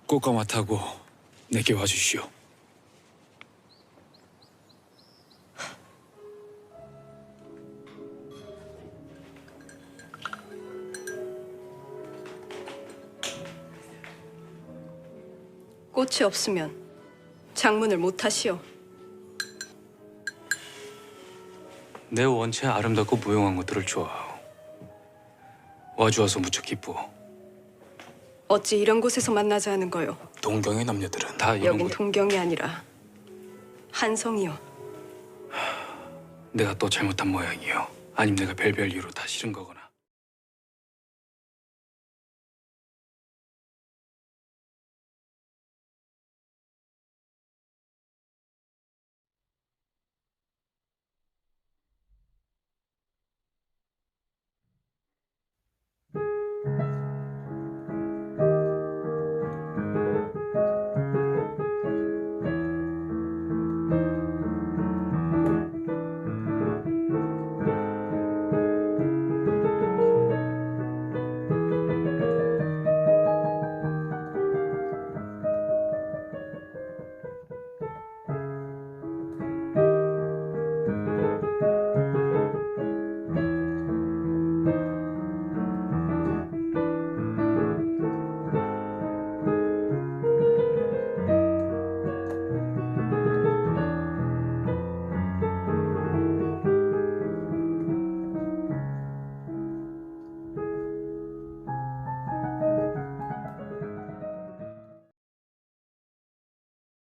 꽃가마 타고 내게 와주시오. 꽃이 없으면 장문을 못 하시오. 내 원체 아름답고 무용한 것들을 좋아하오. 와주어서 무척 기쁘오. 어찌 이런 곳에서 만나자 하는 거요? 동경의 남녀들은 다 이런 여긴 걸. 동경이 아니라 한성이요. 내가 또 잘못한 모양이오. 아님 내가 별별 이유로 다 싫은 거거나.